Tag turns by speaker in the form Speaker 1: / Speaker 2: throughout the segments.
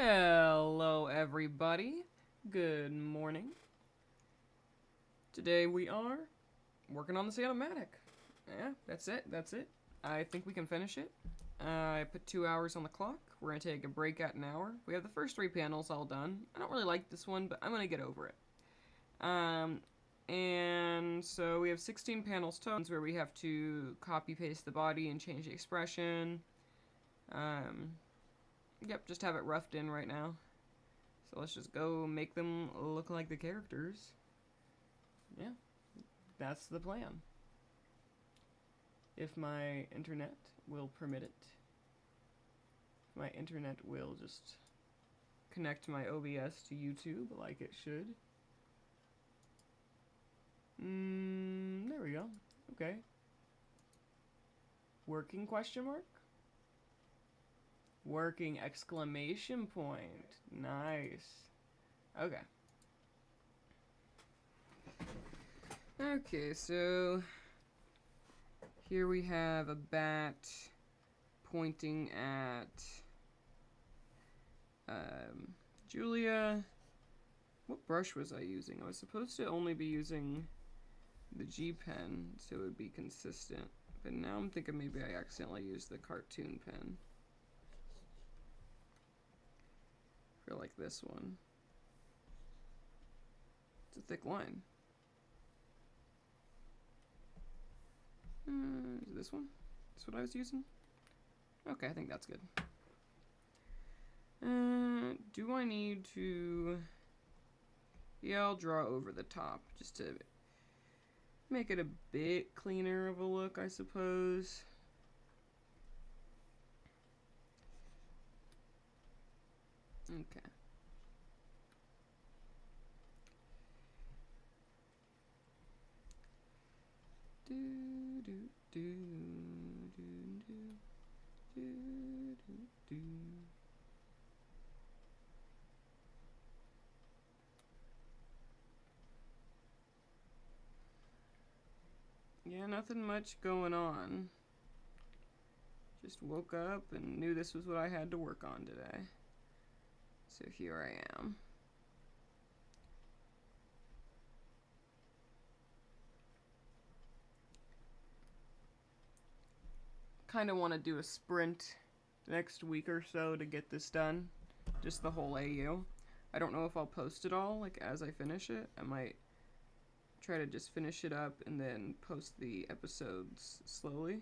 Speaker 1: Hello, everybody. Good morning. Today we are working on this animatic. Yeah, that's it. I think we can finish it. I put 2 hours on the clock. We're going to take a break at an hour. We have the first 3 panels all done. I don't really like this one, but I'm going to get over it. And so we have 16 panels total where we have to copy paste the body and change the expression. Yep, just have it roughed in right now. So let's just go make them look like the characters. Yeah, that's the plan. If my internet will permit it. If my internet will just connect my OBS to YouTube like it should. There we go. Okay. Working question mark? Working exclamation point. Nice. Okay. Okay, so here we have a bat pointing at Julia. What brush was I using? I was supposed to only be using the G pen so it would be consistent, but now I'm thinking maybe I accidentally used the cartoon pen. For like this one. It's a thick line. Is it this one? That's what I was using? Okay, I think that's good. Do I need to... Yeah, I'll draw over the top just to make it a bit cleaner of a look, I suppose. Okay. Yeah, nothing much going on. Just woke up and knew this was what I had to work on today. So here I am. Kind of want to do a sprint the next week or so to get this done. Just the whole AU. I don't know if I'll post it all, like, as I finish it. I might try to just finish it up and then post the episodes slowly.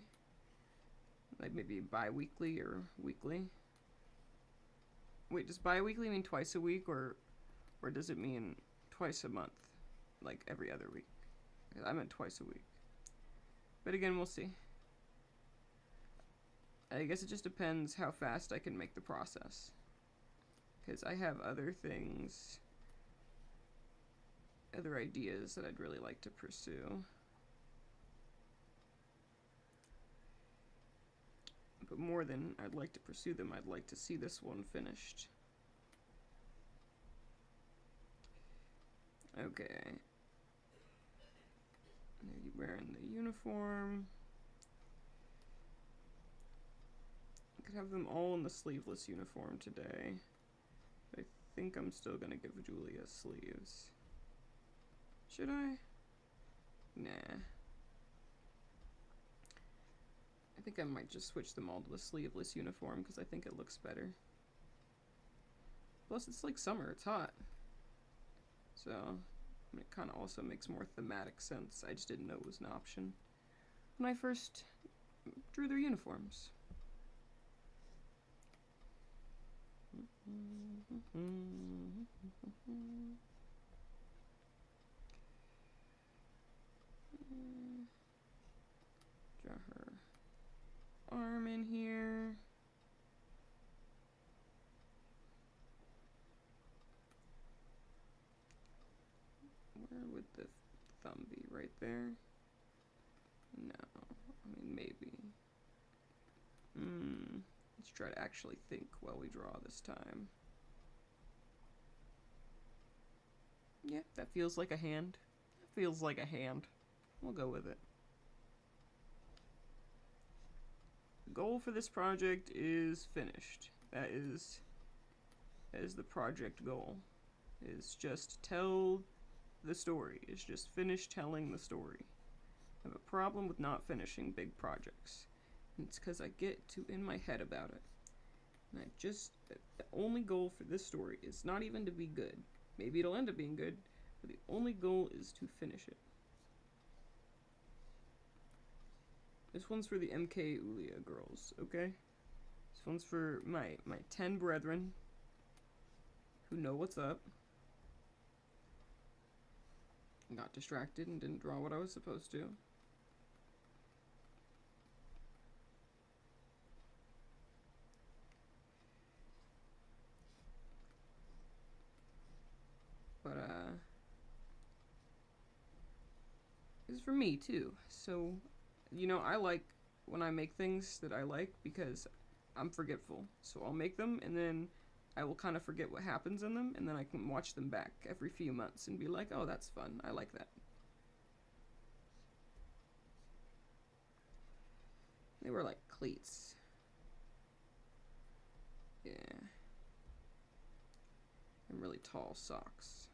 Speaker 1: Like, maybe bi-weekly or weekly. Wait, does bi-weekly mean twice a week, or does it mean twice a month? Like, every other week? I meant twice a week. But again, we'll see. I guess it just depends how fast I can make the process. Because I have other things, other ideas that I'd really like to pursue. But more than I'd like to pursue them, I'd like to see this one finished. Okay. Are you wearing the uniform? I could have them all in the sleeveless uniform today. But I think I'm still gonna give Julia sleeves. Should I? Nah. I think I might just switch them all to the sleeveless uniform because I think it looks better. Plus, it's like summer, it's hot. So, I mean, it kind of also makes more thematic sense. I just didn't know it was an option when I first drew their uniforms. Draw her arm in here. Where would the thumb be? Right there? No. I mean, maybe. Let's try to actually think while we draw this time. Yeah, that feels like a hand. That feels like a hand. We'll go with it. The goal for this project is finished. That is as the project goal. Is just tell the story. Is just finish telling the story. I have a problem with not finishing big projects. And it's because I get too in my head about it. And the only goal for this story is not even to be good. Maybe it'll end up being good, but the only goal is to finish it. This one's for the MK Ulia girls, okay? This one's for my 10 brethren who know what's up. Got distracted and didn't draw what I was supposed to. But, this is for me, too. So, you know, I like when I make things that I like because I'm forgetful. So I'll make them, and then I will kind of forget what happens in them, and then I can watch them back every few months and be like, oh, that's fun. I like that. They were like cleats. Yeah. And really tall socks.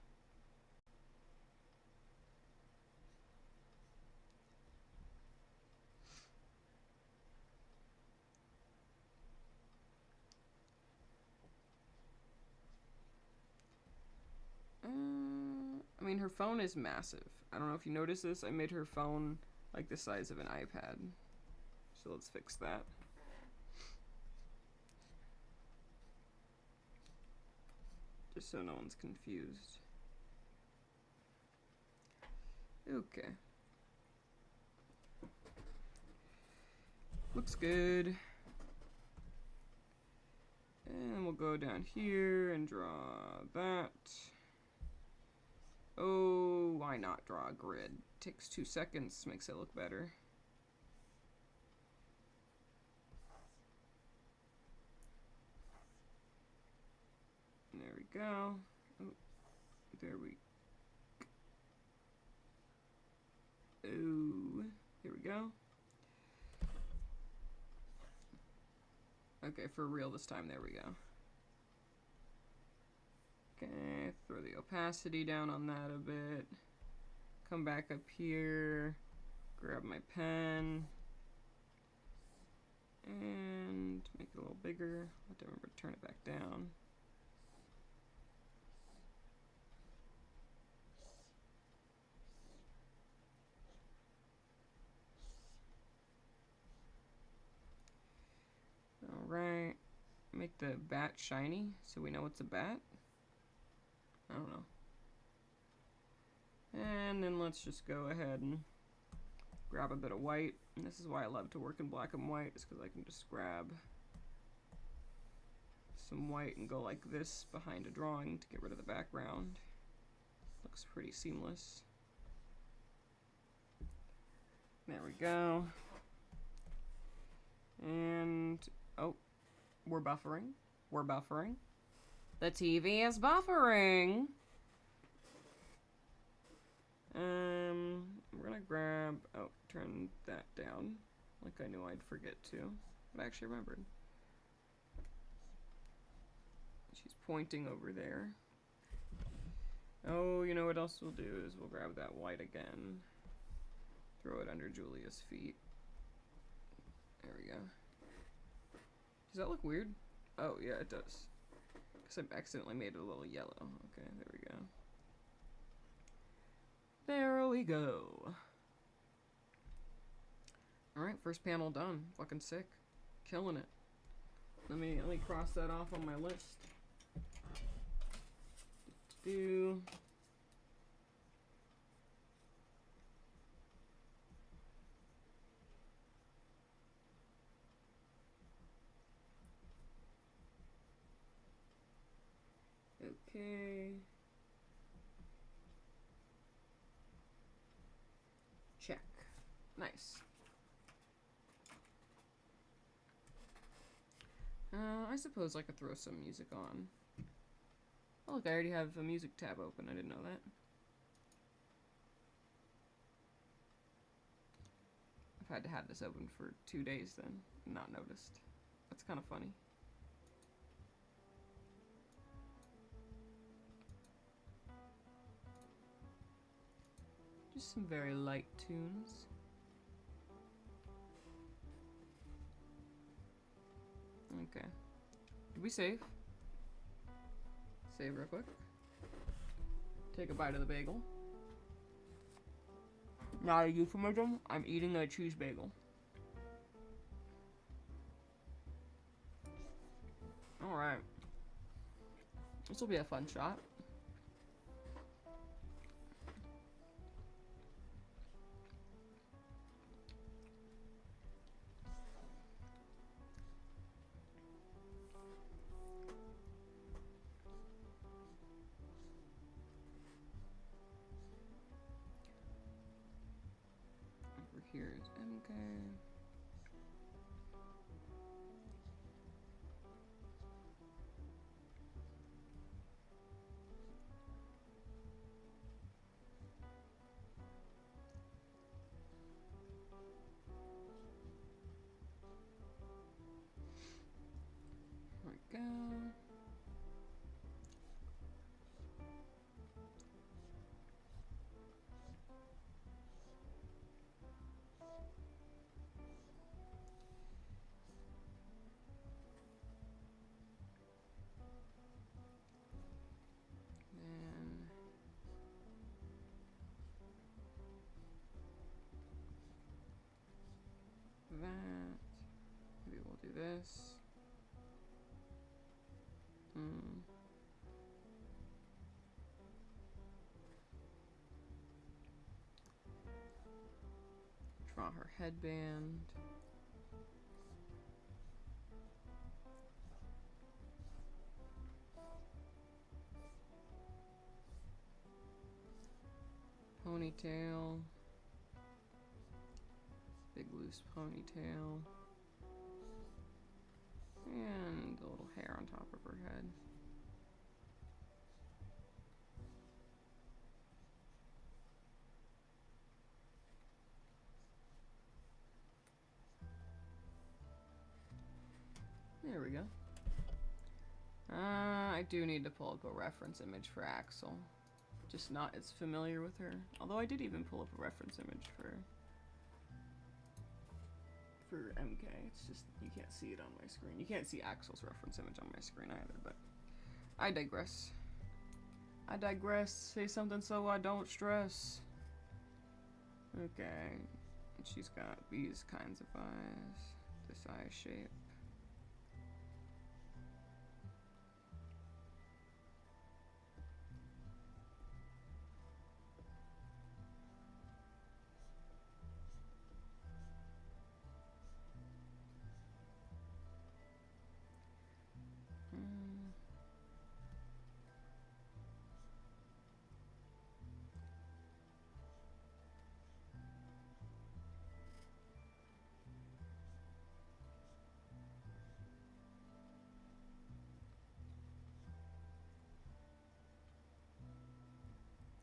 Speaker 1: I mean, her phone is massive. I don't know if you noticed this. I made her phone like the size of an iPad. So let's fix that. Just so no one's confused. Okay. Looks good. And we'll go down here and draw that. Oh, why not draw a grid? Takes 2 seconds, makes it look better. There we go. Oh, there we Oh, here we go. Okay, for real this time, there we go. Okay, throw the opacity down on that a bit. Come back up here, grab my pen, and make it a little bigger. I have to remember to turn it back down. Alright, make the bat shiny so we know it's a bat. I don't know. And then let's just go ahead and grab a bit of white. And this is why I love to work in black and white, is because I can just grab some white and go like this behind a drawing to get rid of the background. Looks pretty seamless. There we go. And, oh, we're buffering. We're buffering. The TV is buffering. We're gonna grab, oh, turn that down, like I knew I'd forget to, but I actually remembered. She's pointing over there. Oh, you know what else we'll do is we'll grab that white again, throw it under Julia's feet. There we go. Does that look weird? Oh, yeah, it does. Because I've accidentally made it a little yellow. Okay, there we go. There we go. Alright, first panel done. Fucking sick. Killing it. Let me cross that off on my list. Do. Okay. Check. Nice. I suppose I could throw some music on. Oh, look, I already have a music tab open. I didn't know that. I've had to have this open for 2 days then, and not noticed. That's kind of funny. Just some very light tunes. Okay. Did we save? Save real quick. Take a bite of the bagel. Not a euphemism, I'm eating a cheese bagel. Alright. This will be a fun shot. Over here is MK. There we go. That. Maybe we'll do this. Draw her headband. Ponytail. Big loose ponytail. And a little hair on top of her head. There we go. I do need to pull up a reference image for Axel. Just not as familiar with her. Although I did even pull up a reference image for MK. It's just you can't see it on my screen. You can't see Axel's reference image on my screen either, but I digress. I digress. Say something so I don't stress. Okay. She's got these kinds of eyes. This eye shape.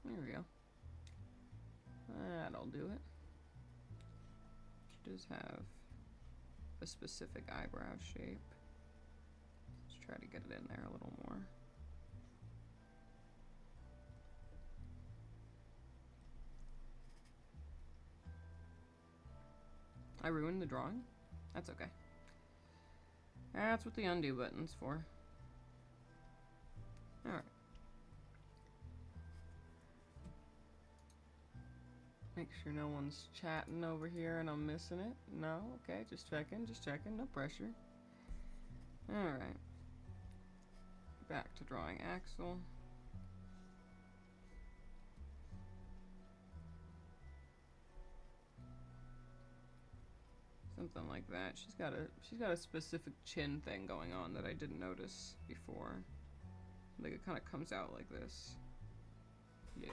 Speaker 1: There we go. That'll do it. She does have a specific eyebrow shape. Let's try to get it in there a little more. I ruined the drawing? That's okay. That's what the undo button's for. Alright. Make sure no one's chatting over here and I'm missing it. No? Okay, just checking, no pressure. Alright. Back to drawing Axel. Something like that. She's got a specific chin thing going on that I didn't notice before. Like it kind of comes out like this. Yeah.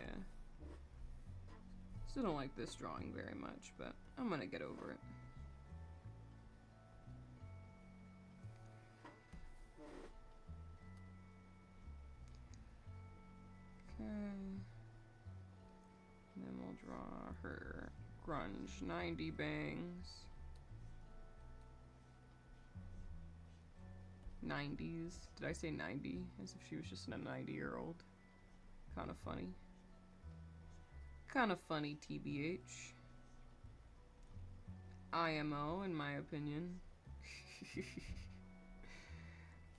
Speaker 1: Still don't like this drawing very much, but I'm gonna get over it. Okay. And then we'll draw her grunge 90 bangs. 90s. Did I say 90? As if she was just a 90-year-old. Kind of funny. Kind of funny, TBH. IMO, in my opinion.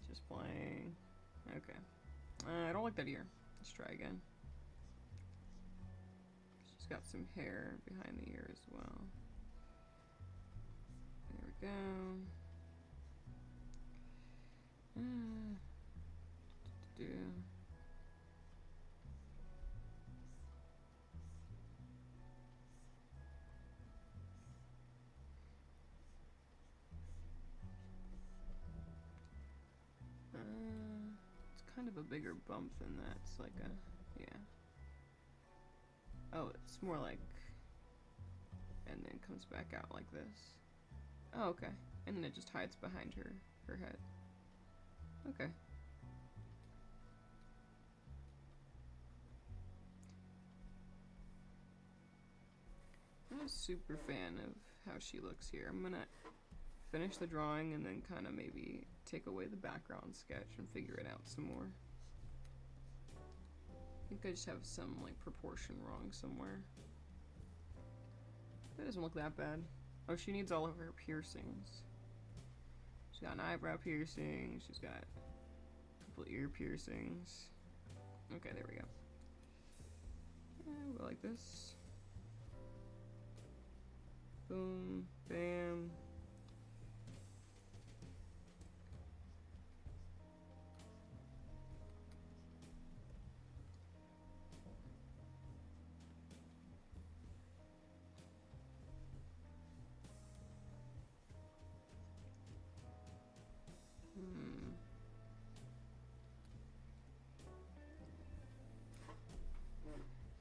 Speaker 1: Just playing. Okay. I don't like that ear. Let's try again. She's got some hair behind the ear as well. There we go. It's kind of a bigger bump than that. It's like a, yeah. Oh, it's more like, and then comes back out like this. Oh, okay. And then it just hides behind her head. Okay. I'm a super fan of how she looks here. I'm gonna finish the drawing and then kind of maybe take away the background sketch and figure it out some more. I think I just have some like proportion wrong somewhere. That doesn't look that bad. Oh, she needs all of her piercings. She's got an eyebrow piercing. She's got a couple ear piercings. Okay, there we go. Go like this. Boom, bam.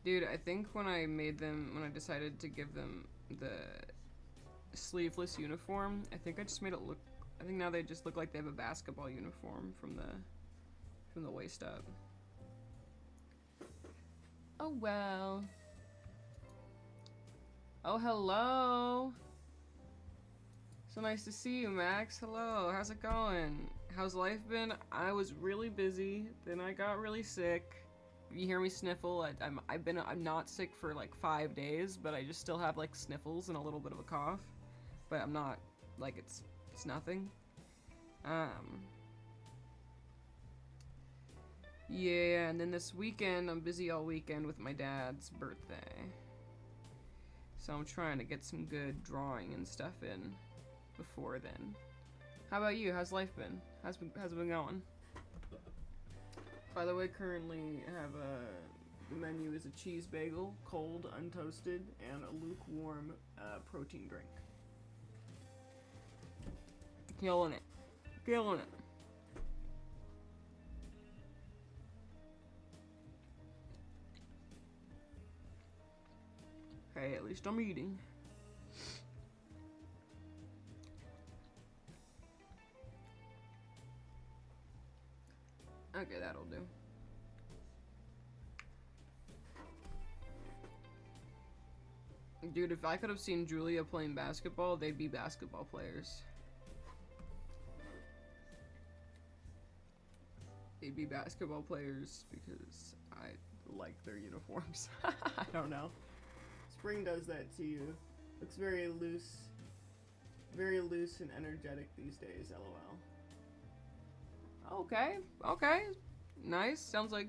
Speaker 1: Dude, I think when I decided to give them the sleeveless uniform, I think I just made it look, I think now they just look like they have a basketball uniform from the waist up. Oh well. Oh, hello. So nice to see you, Max. Hello, how's it going? How's life been? I was really busy, then I got really sick. If you hear me sniffle, I'm not sick for like 5 days, but I just still have like sniffles and a little bit of a cough. But I'm not, like, it's nothing. Yeah, and then this weekend, I'm busy all weekend with my dad's birthday. So I'm trying to get some good drawing and stuff in before then. How about you? How's life been? How's it been going? By the way, currently have the menu is a cheese bagel, cold, untoasted, and a lukewarm protein drink. Killing it. Killing it. Hey, at least I'm eating. Okay, that'll do. Dude, if I could have seen Julia playing basketball, they'd be basketball players. They'd be basketball players because I like their uniforms. I don't know. Spring does that to you. Looks very loose and energetic these days, lol. Okay, okay. Nice. Sounds like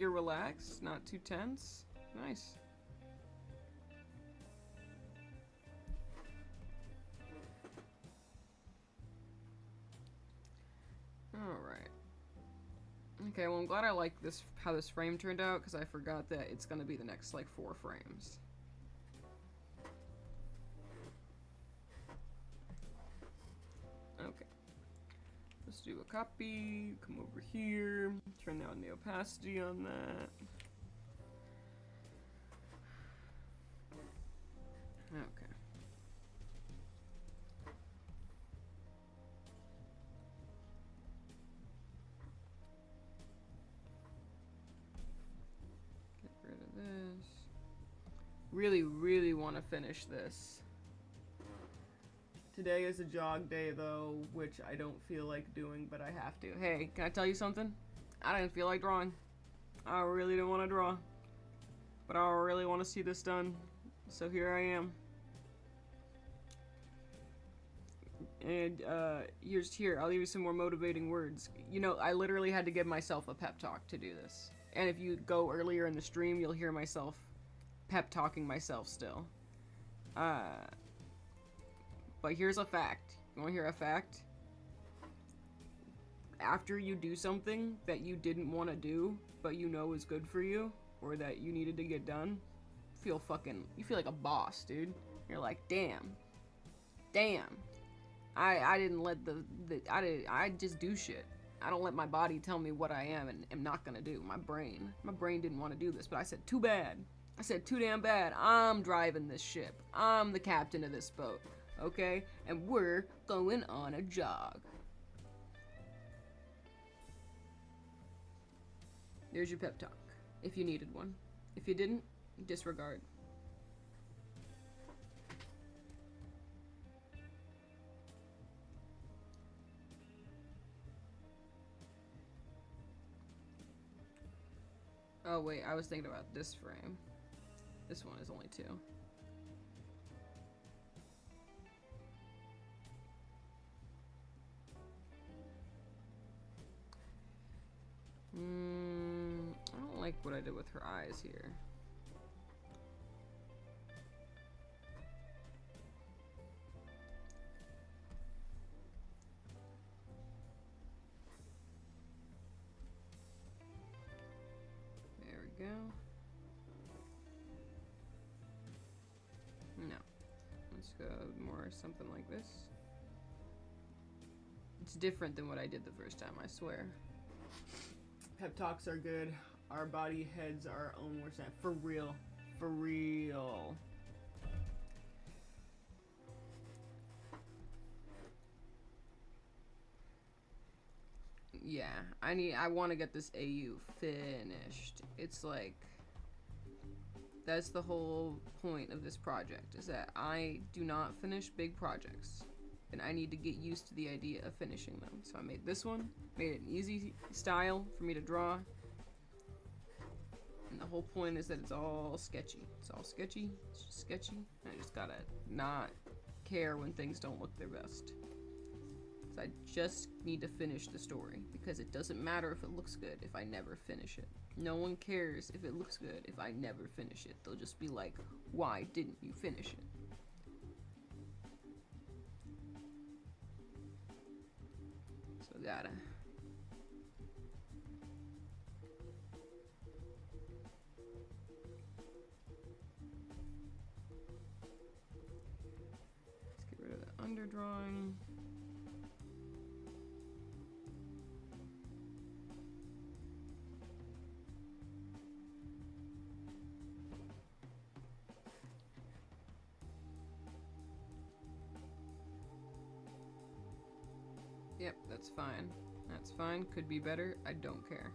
Speaker 1: you're relaxed, not too tense. Nice. Alright. Okay, well I'm glad I like this, how this frame turned out, because I forgot that it's gonna be the next like 4 frames. Okay. Let's do a copy, come over here, turn down the opacity on that. Okay. Get rid of this. Really want to finish this. Today is a jog day though, which I don't feel like doing, but I have to. Hey, can I tell you something? I didn't feel like drawing. I really didn't want to draw. But I really want to see this done, so here I am. And here, I'll leave you some more motivating words. You know, I literally had to give myself a pep talk to do this. And if you go earlier in the stream, you'll hear myself pep talking myself still. But here's a fact. You want to hear a fact? After you do something that you didn't want to do, but you know is good for you, or that you needed to get done, you feel like a boss, dude. You're like, damn. I didn't let I just do shit. I don't let my body tell me what I am and am not gonna do. My brain didn't want to do this, but I said, too bad. I said, too damn bad. I'm driving this ship. I'm the captain of this boat, okay? And we're going on a jog. There's your pep talk, if you needed one. If you didn't, disregard. Oh wait, I was thinking about this frame. This one is only 2. I don't like what I did with her eyes here. There we go. No. Let's go more something like this. It's different than what I did the first time, I swear. Pep talks are good. Our body heads our own worst nightmare. For real. For real. Yeah, I want to get this AU finished. It's like, that's the whole point of this project, is that I do not finish big projects. And I need to get used to the idea of finishing them. So I made this one, made it an easy style for me to draw. And the whole point is that it's all sketchy. It's all sketchy, it's just sketchy. I just gotta not care when things don't look their best. So I just need to finish the story, because it doesn't matter if it looks good if I never finish it. No one cares if it looks good if I never finish it. They'll just be like, why didn't you finish it? So gotta. Let's get rid of the underdrawing. Yep, that's fine. That's fine. Could be better. I don't care.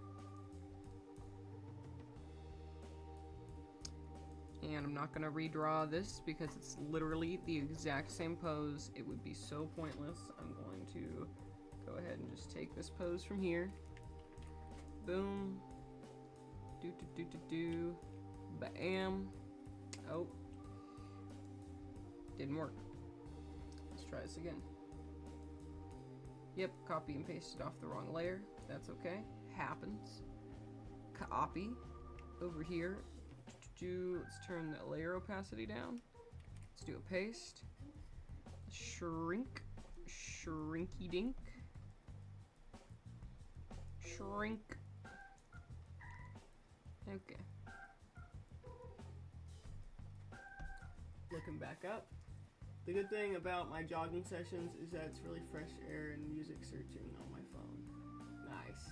Speaker 1: And I'm not gonna redraw this because it's literally the exact same pose. It would be so pointless. I'm going to go ahead and just take this pose from here. Boom. Do. Bam. Oh. Didn't work. Let's try this again. Yep, copy and pasted off the wrong layer. That's okay. Happens. Copy. Over here. Let's turn the layer opacity down. Let's do a paste. Shrink. Shrinky dink. Shrink. Okay. Looking back up. The good thing about my jogging sessions is that it's really fresh air and music searching on my phone. Nice.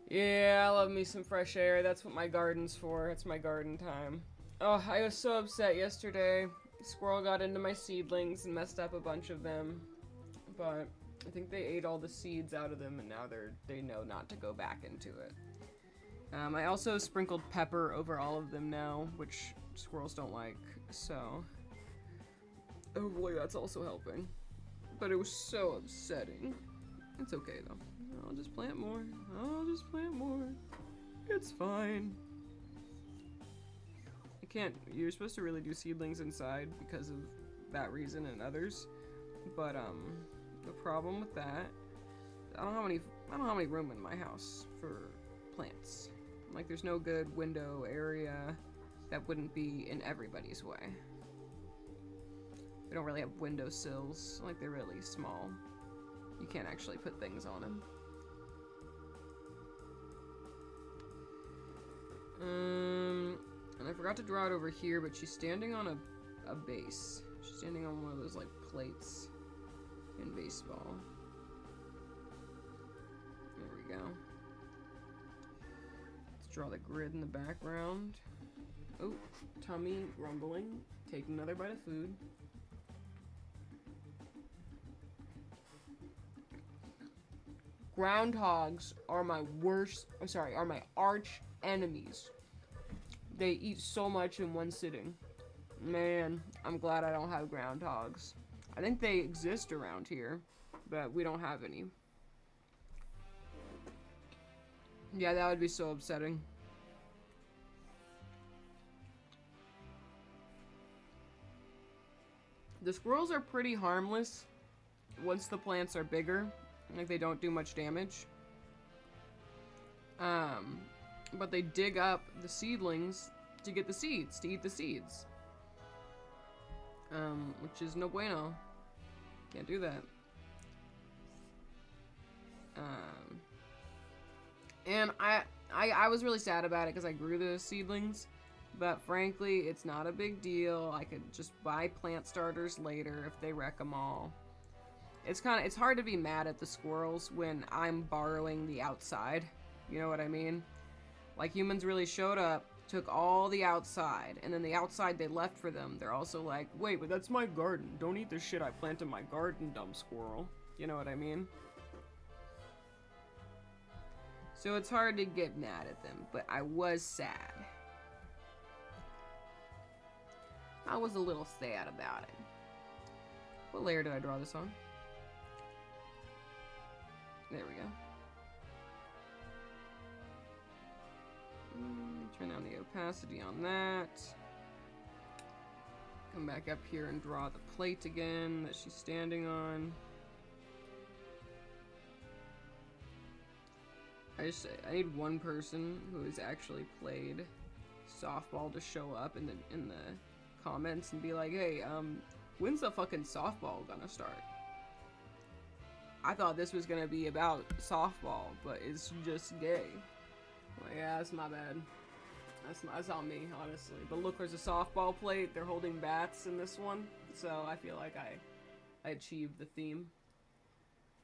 Speaker 1: Yeah, I love me some fresh air. That's what my garden's for. It's my garden time. Oh, I was so upset yesterday. Squirrel got into my seedlings and messed up a bunch of them. But I think they ate all the seeds out of them, and now they know not to go back into it. I also sprinkled pepper over all of them now, which squirrels don't like, so hopefully that's also helping. But it was so upsetting. It's okay though. I'll just plant more. I'll just plant more. It's fine. can't, you're supposed to really do seedlings inside because of that reason and others. But, the problem with that, I don't have any room in my house for plants. Like, there's no good window area that wouldn't be in everybody's way. We don't really have windowsills, like they're really small. You can't actually put things on them. And I forgot to draw it over here, but she's standing on a base. She's standing on one of those, like, plates in baseball. There we go. Let's draw the grid in the background. Oh, tummy grumbling. Take another bite of food. Groundhogs are my are my arch enemies. They eat so much in one sitting. Man, I'm glad I don't have groundhogs. I think they exist around here, but we don't have any. Yeah, that would be so upsetting. The squirrels are pretty harmless once the plants are bigger. Like, they don't do much damage. But they dig up the seedlings to get the seeds, to eat the seeds. Which is no bueno. Can't do that. And I was really sad about it because I grew the seedlings. But frankly, it's not a big deal. I could just buy plant starters later if they wreck them all. It's hard to be mad at the squirrels when I'm borrowing the outside. You know what I mean? Like, humans really showed up, took all the outside, and then the outside they left for them. They're also like, wait, but that's my garden. Don't eat the shit I planted in my garden, dumb squirrel. You know what I mean? So it's hard to get mad at them, but I was sad. I was a little sad about it. What layer did I draw this on? There we go. Turn down the opacity on that. Come back up here and draw the plate again that she's standing on. I need one person who has actually played softball to show up in the comments and be like, hey, when's the fucking softball gonna start? I thought this was gonna be about softball, but it's just gay. Well, yeah, that's my bad. That's on me, honestly. But look, there's a softball plate. They're holding bats in this one, so I feel like I achieved the theme.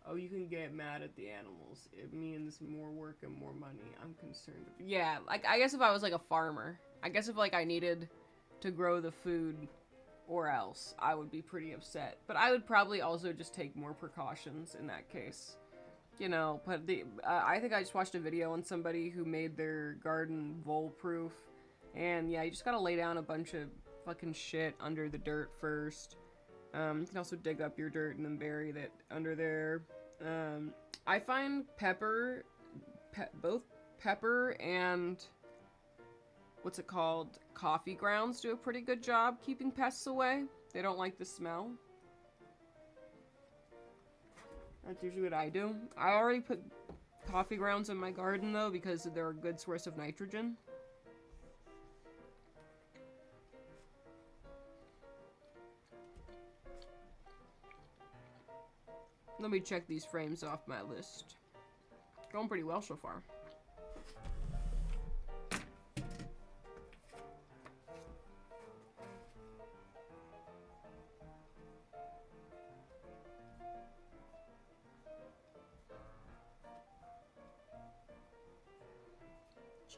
Speaker 1: Oh, you can get mad at the animals. It means more work and more money. I'm concerned. Yeah, like, I guess if I was like a farmer, I guess if like I needed to grow the food or else, I would be pretty upset. But I would probably also just take more precautions in that case. You know, but I think I just watched a video on somebody who made their garden vole-proof. And yeah, you just gotta lay down a bunch of fucking shit under the dirt first. You can also dig up your dirt and then bury that under there. I find both pepper and what's it called? Coffee grounds do a pretty good job keeping pests away. They don't like the smell. That's usually what I do. I already put coffee grounds in my garden though because they're a good source of nitrogen. Let me check these frames off my list. Going pretty well so far.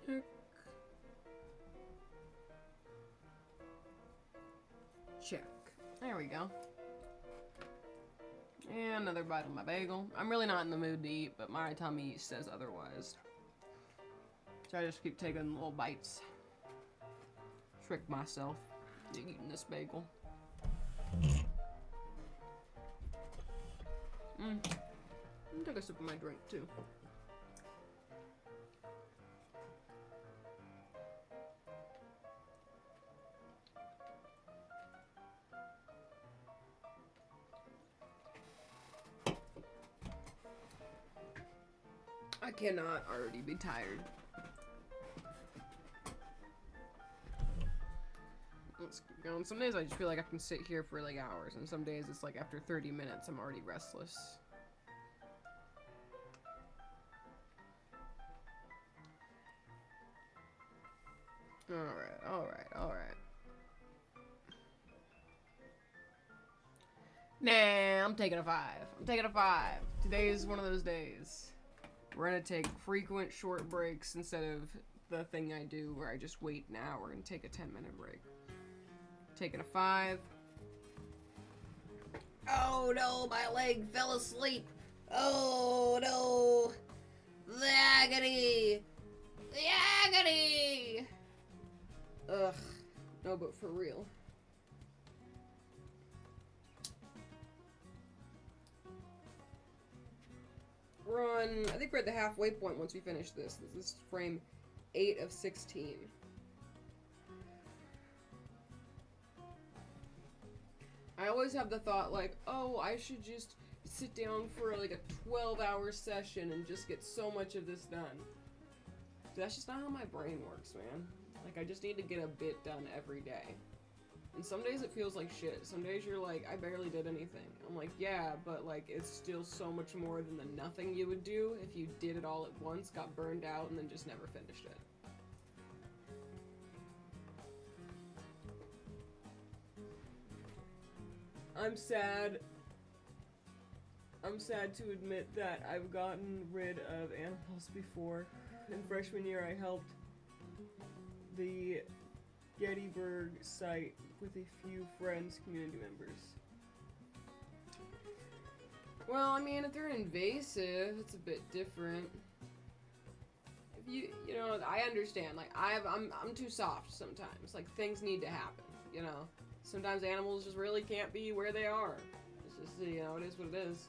Speaker 1: Check. Check. There we go. And another bite of my bagel. I'm really not in the mood to eat, but my tummy says otherwise. So I just keep taking little bites. Trick myself into eating this bagel. Take a sip of my drink too. I cannot already be tired. Let's keep going. Some days I just feel like I can sit here for like hours, and some days it's like after 30 minutes I'm already restless. Alright. Nah, I'm taking a 5. Today is one of those days. We're gonna take frequent short breaks instead of the thing I do where I just wait an hour and take a 10-minute break. Taking a 5. Oh no, my leg fell asleep. Oh no. The agony. Ugh. No, but for real. I think we're at the halfway point once we finish this. This is frame 8 of 16. I always have the thought like, oh, I should just sit down for like a 12-hour session and just get so much of this done. But that's just not how my brain works, man. Like, I just need to get a bit done every day. And some days it feels like shit. Some days you're like, I barely did anything. I'm like, yeah, but like, it's still so much more than the nothing you would do if you did it all at once, got burned out, and then just never finished it. I'm sad to admit that I've gotten rid of animals before. In freshman year, I helped the Gettysburg site with a few friends, community members. Well, I mean, if they're invasive, it's a bit different. If you know, I understand. Like, I'm too soft sometimes. Like, things need to happen, you know? Sometimes animals just really can't be where they are. It's just, you know, it is what it is.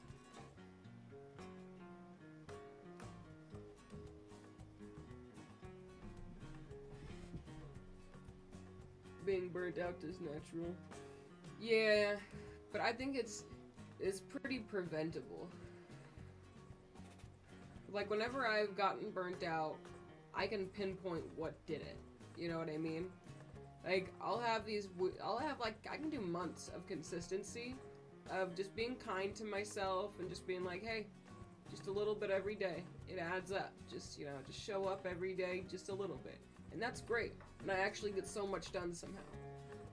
Speaker 1: Being burnt out is natural. Yeah, but I think it's pretty preventable. Like, whenever I've gotten burnt out, I can pinpoint what did it. You know what I mean? Like, I can do months of consistency of just being kind to myself and just being like, hey, just a little bit every day. It adds up. Just, you know, just show up every day just a little bit. And that's great. And I actually get so much done somehow.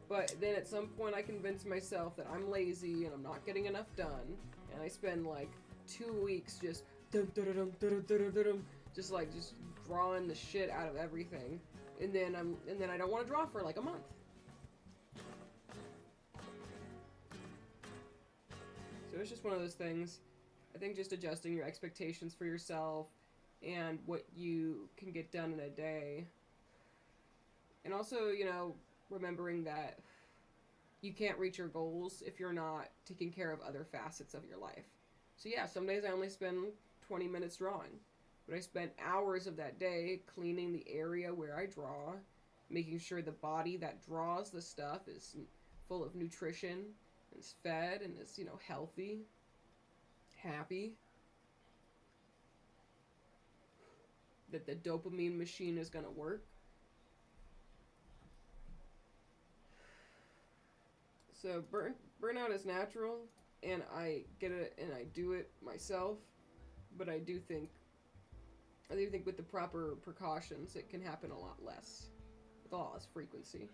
Speaker 1: But then at some point I convince myself that I'm lazy and I'm not getting enough done. And I spend like 2 weeks just just drawing the shit out of everything. And then I don't want to draw for like a month. So it's just one of those things. I think just adjusting your expectations for yourself and what you can get done in a day. And also, you know, remembering that you can't reach your goals if you're not taking care of other facets of your life. So yeah, some days I only spend 20 minutes drawing. But I spent hours of that day cleaning the area where I draw, making sure the body that draws the stuff is full of nutrition, and is fed, and is, you know, healthy, happy. That the dopamine machine is gonna work. So burnout is natural, and I get it, and I do it myself, but I do think with the proper precautions, it can happen a lot less, with a lot less frequency.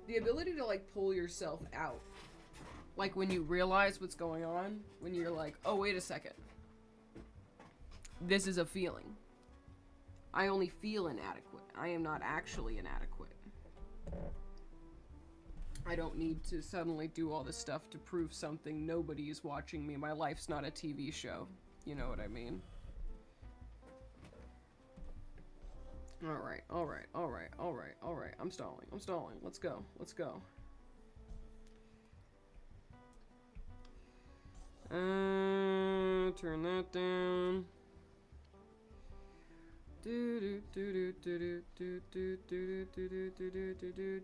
Speaker 1: The ability to, like, pull yourself out. Like, when you realize what's going on, when you're like, oh, wait a second. This is a feeling. I only feel inadequate. I am not actually inadequate. I don't need to suddenly do all this stuff to prove something. Nobody is watching me. My life's not a TV show. You know what I mean? Alright. I'm stalling. Let's go. Turn that down.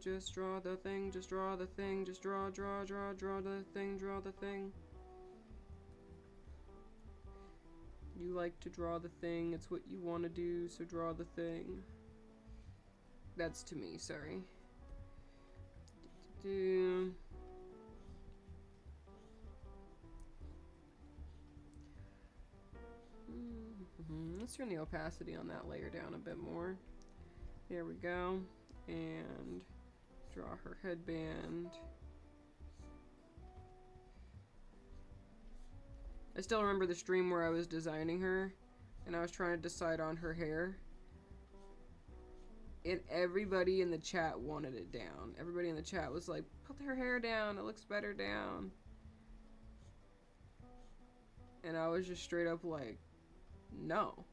Speaker 1: Just draw the thing, draw the thing. You like to draw the thing. It's what you want to do, so draw the thing. That's to me, sorry. Let's turn the opacity on that layer down a bit more. There we go. And draw her headband. I still remember the stream where I was designing her and I was trying to decide on her hair. And everybody in the chat wanted it down. Everybody in the chat was like, put her hair down, it looks better down. And I was just straight up like, no.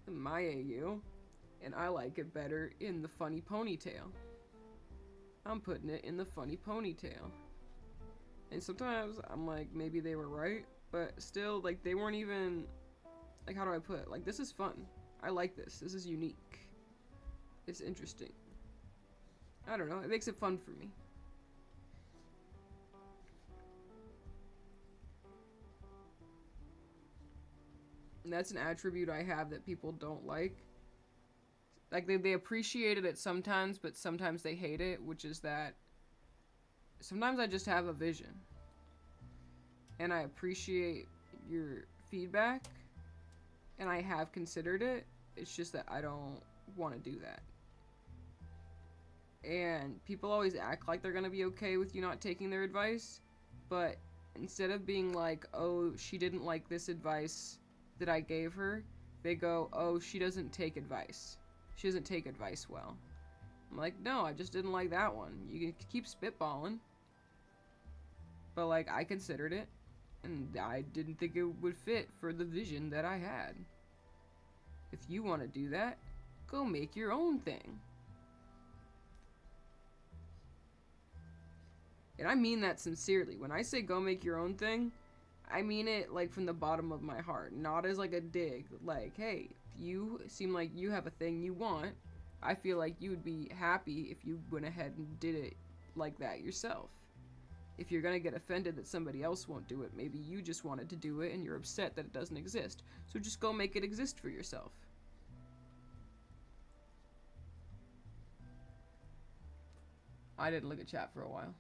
Speaker 1: My AU, and I like it better in the funny ponytail. I'm putting it in the funny ponytail. And sometimes I'm like, maybe they were right, but still, like, they weren't even, like, how do I put it? Like, this is fun. I like this. This is unique. It's interesting. I don't know. It makes it fun for me. And that's an attribute I have that people don't like. Like, they appreciated it sometimes, but sometimes they hate it, which is that sometimes I just have a vision. And I appreciate your feedback. And I have considered it. It's just that I don't want to do that. And people always act like they're going to be okay with you not taking their advice. But instead of being like, oh, she didn't like this advice that I gave her, they go, oh, she doesn't take advice. She doesn't take advice well. I'm like, no, I just didn't like that one. You can keep spitballing. But, like, I considered it. And I didn't think it would fit for the vision that I had. If you want to do that, go make your own thing. And I mean that sincerely. When I say go make your own thing, I mean it, like, from the bottom of my heart. Not as, like, a dig. Like, hey, if you seem like you have a thing you want, I feel like you would be happy if you went ahead and did it like that yourself. If you're gonna get offended that somebody else won't do it, maybe you just wanted to do it and you're upset that it doesn't exist. So just go make it exist for yourself. I didn't look at chat for a while.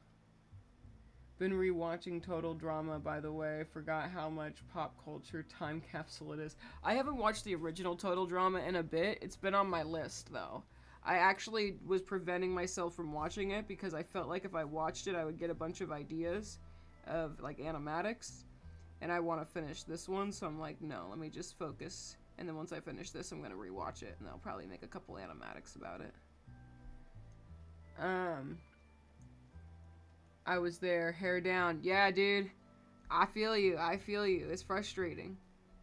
Speaker 1: Been rewatching Total Drama, by the way. Forgot how much pop culture time capsule it is. I haven't watched the original Total Drama in a bit. It's been on my list, though. I actually was preventing myself from watching it because I felt like if I watched it, I would get a bunch of ideas of, like, animatics. And I want to finish this one, so I'm like, no, let me just focus. And then once I finish this, I'm going to rewatch it, and I'll probably make a couple animatics about it. I was there, hair down. Yeah, dude. I feel you. I feel you. It's frustrating.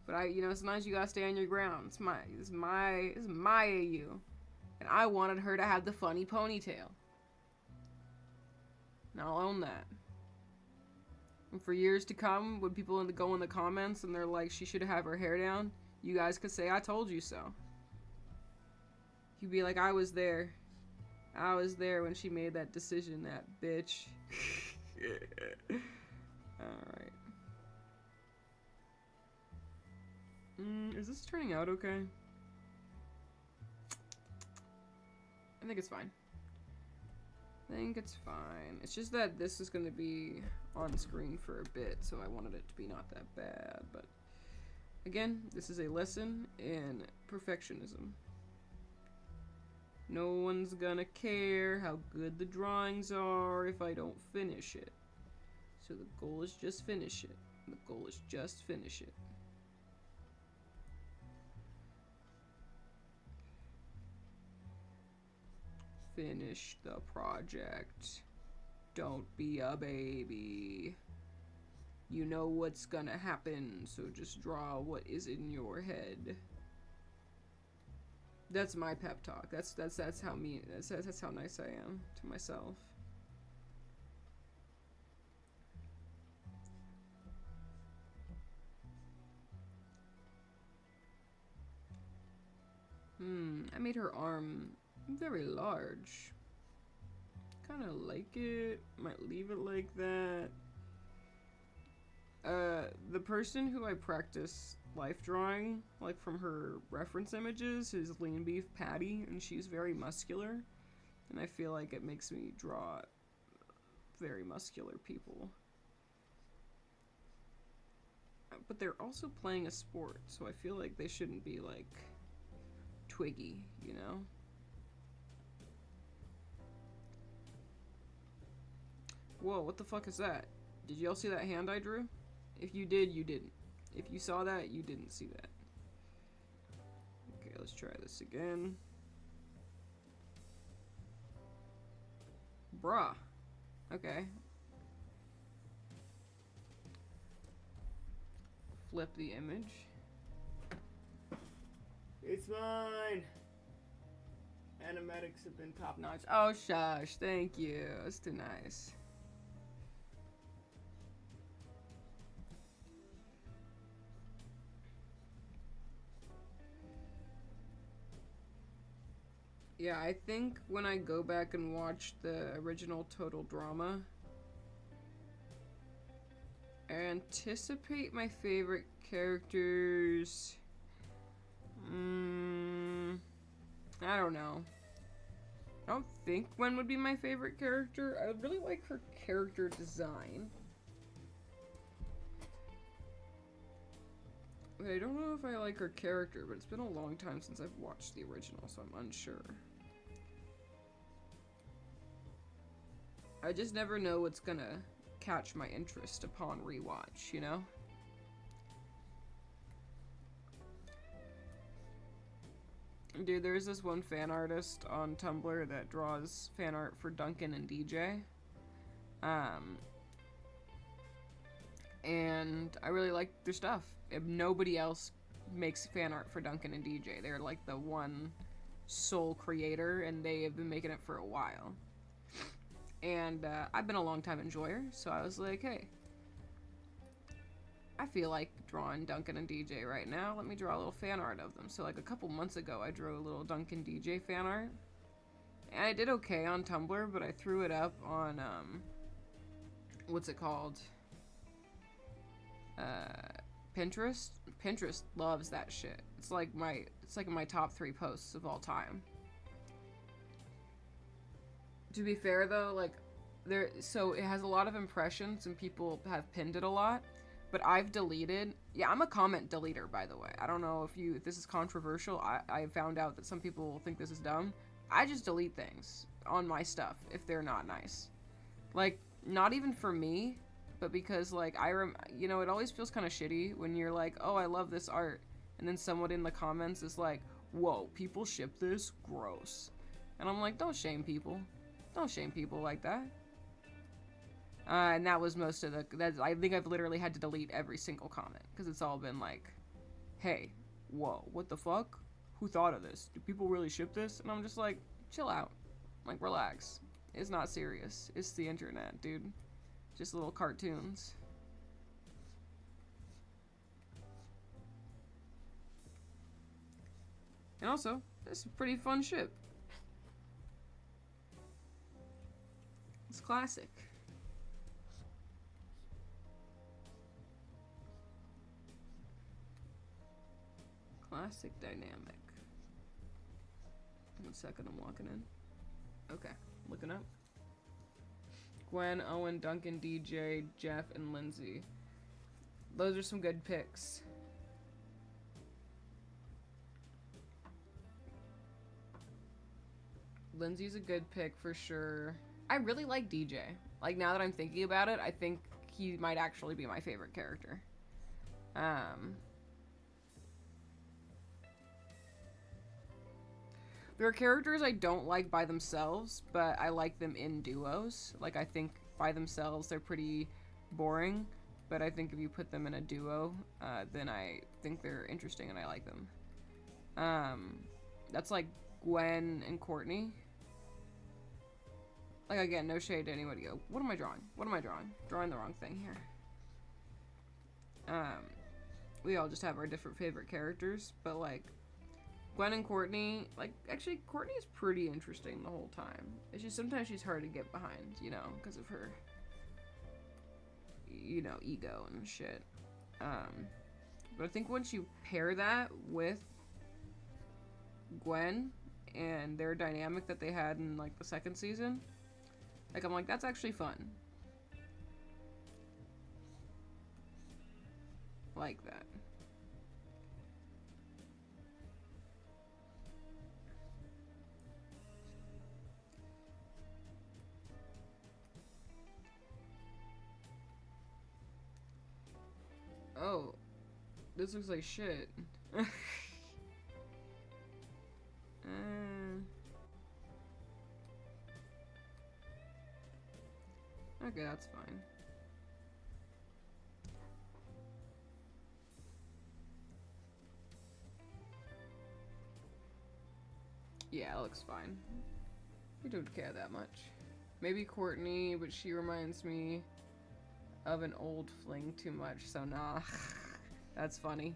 Speaker 1: But you know, sometimes you gotta stay on your ground. It's my AU. And I wanted her to have the funny ponytail. And I'll own that. And for years to come, when people go in the comments and they're like, she should have her hair down, you guys could say, I told you so. You'd be like, I was there. I was there when she made that decision, that bitch. Alright. Is this turning out okay? I think it's fine. I think it's fine. It's just that this is going to be on screen for a bit, so I wanted it to be not that bad. But again, this is a lesson in perfectionism. No one's gonna care how good the drawings are if I don't finish it. So the goal is just finish it. The goal is just finish it. Finish the project. Don't be a baby. You know what's gonna happen, so just draw what is in your head. That's my pep talk. That's how that's how nice I am to myself. I made her arm very large. Kind of like it. Might leave it like that. The person who I practice life drawing, like from her reference images, is Lean Beef Patty, and she's very muscular, and I feel like it makes me draw very muscular people. But they're also playing a sport, so I feel like they shouldn't be, like, twiggy, you know? Whoa, what the fuck is that? Did y'all see that hand I drew? If you did, you didn't. If you saw that, you didn't see that. Okay, let's try this again. Bruh. Okay. Flip the image. It's fine. Animatics have been top notch. Oh, shush. Thank you. That's too nice. Yeah, I think when I go back and watch the original Total Drama, I anticipate my favorite characters. I don't know. I don't think Gwen would be my favorite character. I would really like her character design. But I don't know if I like her character, but it's been a long time since I've watched the original, so I'm unsure. I just never know what's gonna catch my interest upon rewatch, you know? Dude, there's this one fan artist on Tumblr that draws fan art for Duncan and DJ. And I really like their stuff. If nobody else makes fan art for Duncan and DJ. They're like the one sole creator, and they have been making it for a while. And I've been a long time enjoyer, so I was like, hey, I feel like drawing Duncan and DJ right now. Let me draw a little fan art of them. So like a couple months ago, I drew a little Duncan DJ fan art. And I did okay on Tumblr, but I threw it up on, what's it called? Pinterest. Pinterest loves that shit. It's like in my top 3 posts of all time. To be fair though, like so it has a lot of impressions and people have pinned it a lot, but I've deleted. Yeah, I'm a comment deleter, by the way. I don't know if this is controversial. I found out that some people think this is dumb. I just delete things on my stuff if they're not nice. Like, not even for me, but because like you know, it always feels kind of shitty when you're like, oh, I love this art, and then someone in the comments is like, whoa, people ship this? Gross. And I'm like, don't shame people. Don't shame people like that. And that was most of I think I've literally had to delete every single comment, because it's all been like, hey, whoa, what the fuck? Who thought of this? Do people really ship this? And I'm just like, chill out. Like, relax. It's not serious. It's the internet, dude. Just little cartoons. And also, it's a pretty fun ship. It's classic. Classic dynamic. 1 second, I'm walking in. Okay, looking up. Gwen, Owen, Duncan, DJ, Jeff, and Lindsay. Those are some good picks. Lindsay's a good pick for sure. I really like DJ. Like, now that I'm thinking about it, I think he might actually be my favorite character. There are characters I don't like by themselves, but I like them in duos. Like, I think by themselves they're pretty boring, but I think if you put them in a duo, then I think they're interesting and I like them. That's like Gwen and Courtney. Like, again, no shade to anybody. Go, what am I drawing? What am I drawing? Drawing the wrong thing here. We all just have our different favorite characters, but like, Gwen and Courtney, like, actually, Courtney's pretty interesting the whole time. It's just sometimes she's hard to get behind, you know, because of her, you know, ego and shit. But I think once you pair that with Gwen and their dynamic that they had in, like, the second season, like, I'm like, that's actually fun. Like that. Oh, this looks like shit. Okay, that's fine. Yeah, it looks fine. We don't care that much. Maybe Courtney, but she reminds me of an old fling too much, so nah. That's funny.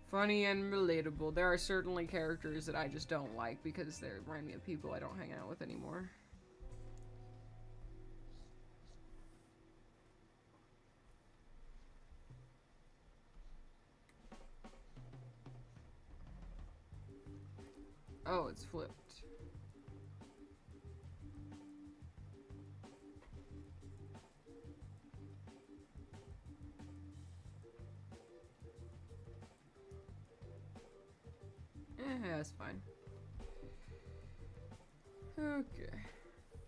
Speaker 1: Funny and relatable. There are certainly characters that I just don't like because they remind me of people I don't hang out with anymore. Oh, it's flipped. Yeah, that's fine. Okay.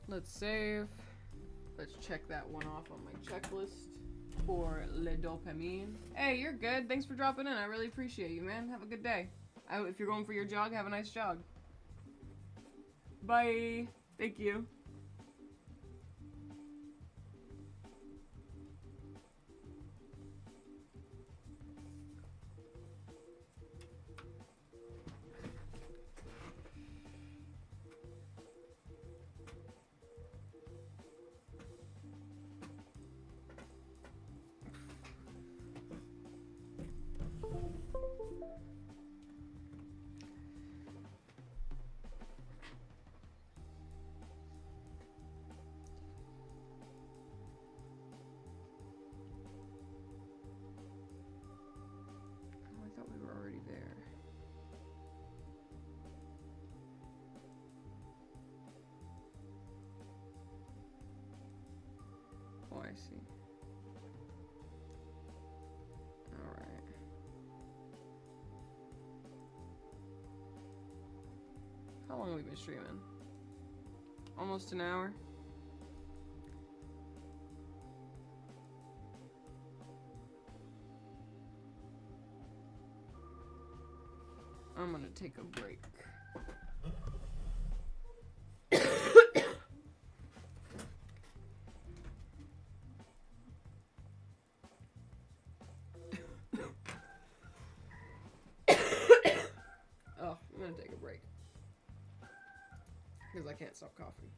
Speaker 1: Let's save. Let's check that one off on my checklist for le dopamine. Hey, you're good. Thanks for dropping in. I really appreciate you, man. Have a good day. If you're going for your jog, have a nice jog. Bye. Thank you. I thought we were already there. Oh, I see. Alright. How long have we been streaming? Almost an hour? I'm gonna take a break. Oh, I'm gonna take a break. Because I can't stop coughing.